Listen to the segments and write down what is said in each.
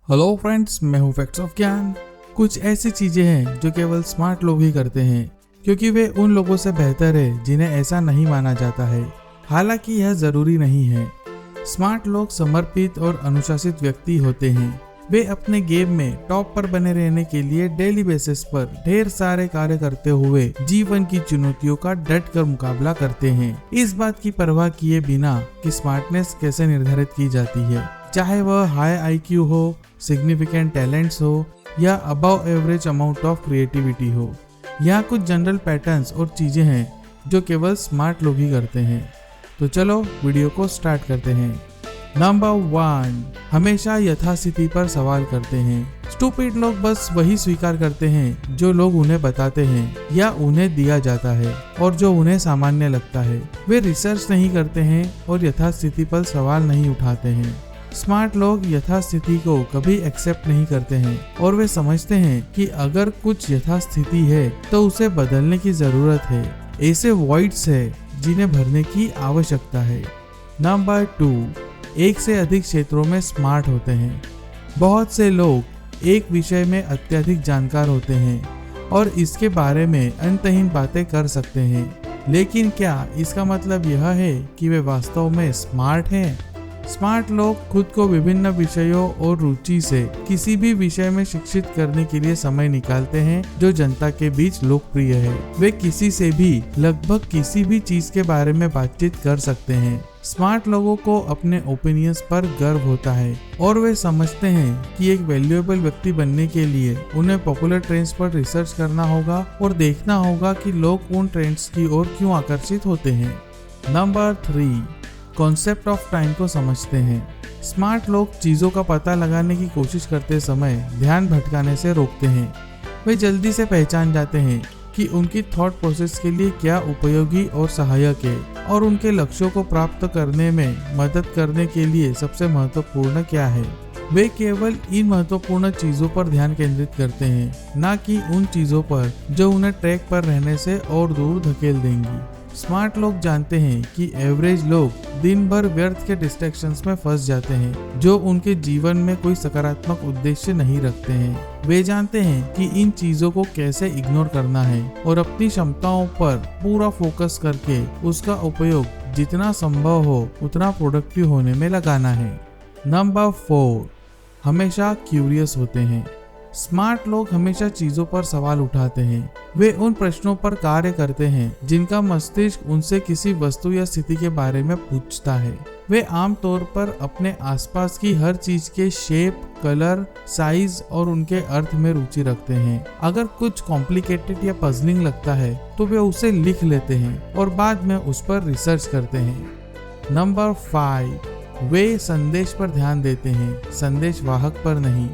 Hello friends, मैं हूँ facts of ज्ञान। कुछ ऐसी चीजें हैं जो केवल स्मार्ट लोग ही करते हैं, क्योंकि वे उन लोगों से बेहतर है जिन्हें ऐसा नहीं माना जाता है। हालांकि यह जरूरी नहीं है। स्मार्ट लोग समर्पित और अनुशासित व्यक्ति होते हैं। वे अपने गेम में टॉप पर बने रहने के लिए डेली बेसिस पर ढेर सारे कार्य करते हुए जीवन की चुनौतियों का डट कर मुकाबला करते हैं, इस बात की परवाह किए बिना कि स्मार्टनेस कैसे निर्धारित की जाती है। चाहे वह हाई आईक्यू हो, सिग्निफिकेंट टैलेंट्स हो या above average amount of creativity हो। यहाँ कुछ जनरल पैटर्न्स और चीजें हैं जो केवल स्मार्ट लोग ही करते हैं। तो चलो वीडियो को स्टार्ट करते हैं। नंबर 1, हमेशा यथास्थिति पर सवाल करते हैं। स्टूपिड लोग बस वही स्वीकार करते हैं जो लोग उन्हें बताते हैं या उन्हें दिया जाता है और जो उन्हें सामान्य लगता है। वे रिसर्च नहीं करते हैं और यथास्थिति पर सवाल नहीं उठाते हैं। स्मार्ट लोग यथास्थिति को कभी एक्सेप्ट नहीं करते हैं और वे समझते हैं कि अगर कुछ यथास्थिति है तो उसे बदलने की जरूरत है। ऐसे वॉइड्स है जिन्हें भरने की आवश्यकता है। नंबर 2, एक से अधिक क्षेत्रों में स्मार्ट होते हैं। बहुत से लोग एक विषय में अत्यधिक जानकार होते हैं और इसके बारे में अंतहीन बातें कर सकते हैं, लेकिन क्या इसका मतलब यह है कि वे वास्तव में स्मार्ट हैं? स्मार्ट लोग खुद को विभिन्न विषयों और रुचि से किसी भी विषय में शिक्षित करने के लिए समय निकालते हैं जो जनता के बीच लोकप्रिय है। वे किसी से भी लगभग किसी भी चीज के बारे में बातचीत कर सकते हैं। स्मार्ट लोगों को अपने ओपिनियंस पर गर्व होता है और वे समझते हैं कि एक वैल्यूएबल व्यक्ति बनने के लिए उन्हें पॉपुलर ट्रेंड्स पर रिसर्च करना होगा और देखना होगा कि लोग उन ट्रेंड्स की ओर क्यों आकर्षित होते हैं। नंबर 3, कॉन्सेप्ट ऑफ टाइम को समझते हैं। स्मार्ट लोग चीजों का पता लगाने की कोशिश करते समय ध्यान भटकाने से रोकते हैं। वे जल्दी से पहचान जाते हैं कि उनकी थॉट प्रोसेस के लिए क्या उपयोगी और सहायक है और उनके लक्ष्यों को प्राप्त करने में मदद करने के लिए सबसे महत्वपूर्ण क्या है। वे केवल इन महत्वपूर्ण चीजों पर ध्यान केंद्रित करते हैं, न कि उन चीजों पर जो उन्हें ट्रैक पर रहने से और दूर धकेल देंगी। स्मार्ट लोग जानते हैं कि एवरेज लोग दिन भर व्यर्थ के डिस्ट्रैक्शंस में फंस जाते हैं जो उनके जीवन में कोई सकारात्मक उद्देश्य नहीं रखते हैं। वे जानते हैं कि इन चीजों को कैसे इग्नोर करना है और अपनी क्षमताओं पर पूरा फोकस करके उसका उपयोग जितना संभव हो उतना प्रोडक्टिव होने में लगाना है। नंबर 4, हमेशा क्यूरियस होते हैं। स्मार्ट लोग हमेशा चीजों पर सवाल उठाते हैं। वे उन प्रश्नों पर कार्य करते हैं जिनका मस्तिष्क उनसे किसी वस्तु या स्थिति के बारे में पूछता है। वे आमतौर पर अपने आसपास की हर चीज के शेप, कलर, साइज और उनके अर्थ में रुचि रखते हैं। अगर कुछ कॉम्प्लिकेटेड या पजलिंग लगता है तो वे उसे लिख लेते हैं और बाद में उस पर रिसर्च करते हैं। नंबर 5, वे संदेश पर ध्यान देते हैं, संदेश वाहक पर नहीं।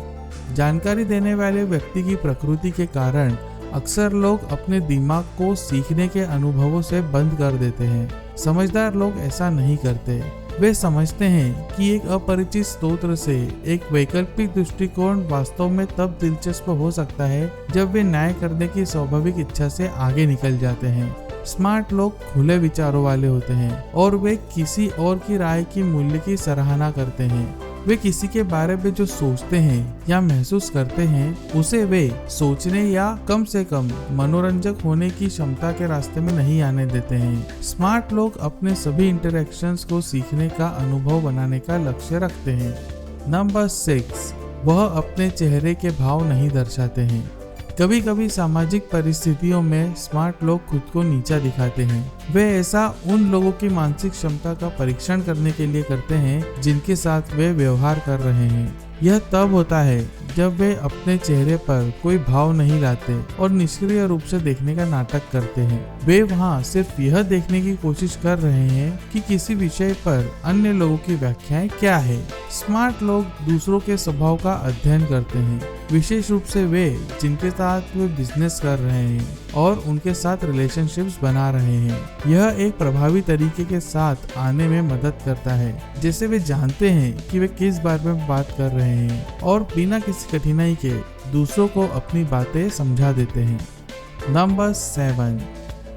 जानकारी देने वाले व्यक्ति की प्रकृति के कारण अक्सर लोग अपने दिमाग को सीखने के अनुभवों से बंद कर देते हैं। समझदार लोग ऐसा नहीं करते। वे समझते हैं कि एक अपरिचित स्रोत से एक वैकल्पिक दृष्टिकोण वास्तव में तब दिलचस्प हो सकता है जब वे न्याय करने की स्वाभाविक इच्छा से आगे निकल जाते हैं। स्मार्ट लोग खुले विचारों वाले होते हैं और वे किसी और की राय की मूल्य की सराहना करते हैं। वे किसी के बारे में जो सोचते हैं या महसूस करते हैं उसे वे सोचने या कम से कम मनोरंजक होने की क्षमता के रास्ते में नहीं आने देते हैं। स्मार्ट लोग अपने सभी इंटरैक्शंस को सीखने का अनुभव बनाने का लक्ष्य रखते हैं। नंबर 6, वह अपने चेहरे के भाव नहीं दर्शाते हैं। कभी कभी सामाजिक परिस्थितियों में स्मार्ट लोग खुद को नीचा दिखाते हैं। वे ऐसा उन लोगों की मानसिक क्षमता का परीक्षण करने के लिए करते हैं जिनके साथ वे व्यवहार कर रहे हैं। यह तब होता है जब वे अपने चेहरे पर कोई भाव नहीं लाते और निष्क्रिय रूप से देखने का नाटक करते हैं। वे वहाँ सिर्फ यह देखने की कोशिश कर रहे हैं कि किसी विषय पर अन्य लोगों की व्याख्याएं क्या है। स्मार्ट लोग दूसरों के स्वभाव का अध्ययन करते हैं, विशेष रूप से वे जिनके साथ वे बिजनेस कर रहे हैं और उनके साथ रिलेशनशिप्स बना रहे हैं। यह एक प्रभावी तरीके के साथ आने में मदद करता है, जैसे वे जानते हैं कि वे किस बारे में बात कर रहे हैं और बिना किसी कठिनाई के दूसरों को अपनी बातें समझा देते हैं। नंबर 7,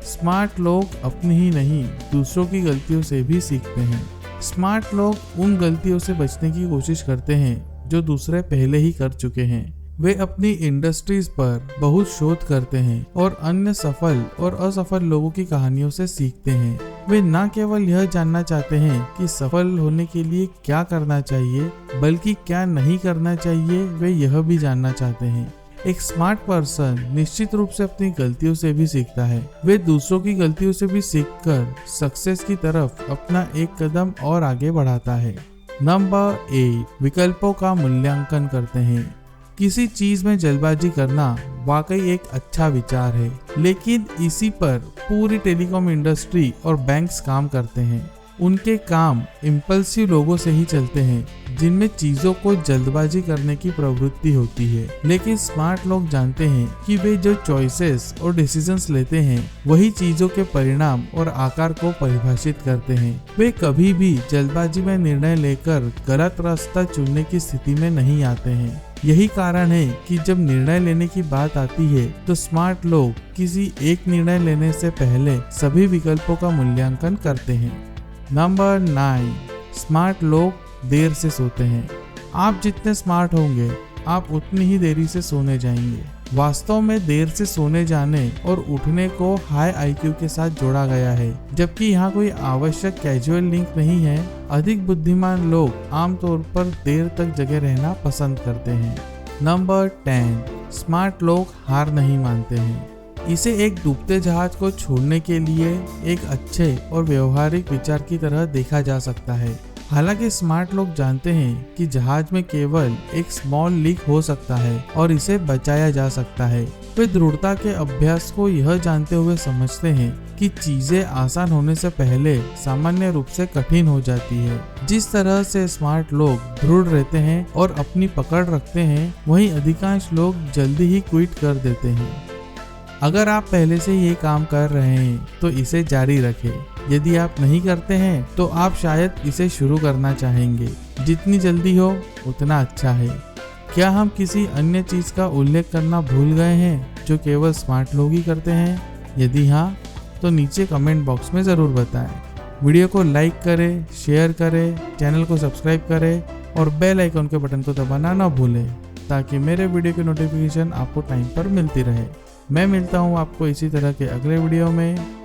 स्मार्ट लोग अपनी ही नहीं दूसरों की गलतियों से भी सीखते हैं। स्मार्ट लोग उन गलतियों से बचने की कोशिश करते हैं जो दूसरे पहले ही कर चुके हैं। वे अपनी इंडस्ट्रीज पर बहुत शोध करते हैं और अन्य सफल और असफल लोगों की कहानियों से सीखते हैं। वे न केवल यह जानना चाहते हैं कि सफल होने के लिए क्या करना चाहिए, बल्कि क्या नहीं करना चाहिए वे यह भी जानना चाहते हैं। एक स्मार्ट पर्सन निश्चित रूप से अपनी गलतियों से भी सीखता है। वे दूसरों की गलतियों से भी सीखकर सक्सेस की तरफ अपना एक कदम और आगे बढ़ाता है। नंबर 8, विकल्पों का मूल्यांकन करते हैं। किसी चीज में जल्दबाजी करना वाकई एक अच्छा विचार है, लेकिन इसी पर पूरी टेलीकॉम इंडस्ट्री और बैंक्स काम करते हैं। उनके काम इम्पल्सिव लोगों से ही चलते हैं, जिनमें चीजों को जल्दबाजी करने की प्रवृत्ति होती है। लेकिन स्मार्ट लोग जानते हैं कि वे जो चॉइसेस और डिसीजंस लेते हैं वही चीजों के परिणाम और आकार को परिभाषित करते हैं। वे कभी भी जल्दबाजी में निर्णय लेकर गलत रास्ता चुनने की स्थिति में नहीं आते हैं। यही कारण है कि जब निर्णय लेने की बात आती है तो स्मार्ट लोग किसी एक निर्णय लेने से पहले सभी विकल्पों का मूल्यांकन करते हैं। नंबर 9, स्मार्ट लोग देर से सोते हैं। आप जितने स्मार्ट होंगे आप उतनी ही देरी से सोने जाएंगे। वास्तव में देर से सोने जाने और उठने को हाई आईक्यू के साथ जोड़ा गया है, जबकि यहाँ कोई आवश्यक कैजुअल लिंक नहीं है। अधिक बुद्धिमान लोग आमतौर पर देर तक जगे रहना पसंद करते हैं। नंबर 10, स्मार्ट लोग हार नहीं मानते हैं। इसे एक डूबते जहाज को छोड़ने के लिए एक अच्छे और व्यवहारिक विचार की तरह देखा जा सकता है। हालांकि स्मार्ट लोग जानते हैं कि जहाज में केवल एक स्मॉल लीक हो सकता है और इसे बचाया जा सकता है। वे दृढ़ता के अभ्यास को यह जानते हुए समझते हैं कि चीजें आसान होने से पहले सामान्य रूप से कठिन हो जाती है। जिस तरह से स्मार्ट लोग दृढ़ रहते हैं और अपनी पकड़ रखते हैं, वहीं अधिकांश लोग जल्दी ही क्विट कर देते हैं। अगर आप पहले से ये काम कर रहे हैं तो इसे जारी रखें। यदि आप नहीं करते हैं तो आप शायद इसे शुरू करना चाहेंगे। जितनी जल्दी हो उतना अच्छा है। क्या हम किसी अन्य चीज का उल्लेख करना भूल गए हैं जो केवल स्मार्ट लोग ही करते हैं? यदि हाँ, तो नीचे कमेंट बॉक्स में ज़रूर बताएं। वीडियो को लाइक करें, शेयर करें, चैनल को सब्सक्राइब करें और बेल आइकन के बटन को दबाना ना भूलें, ताकि मेरे वीडियो की नोटिफिकेशन आपको टाइम पर मिलती रहे। मैं मिलता हूँ आपको इसी तरह के अगले वीडियो में।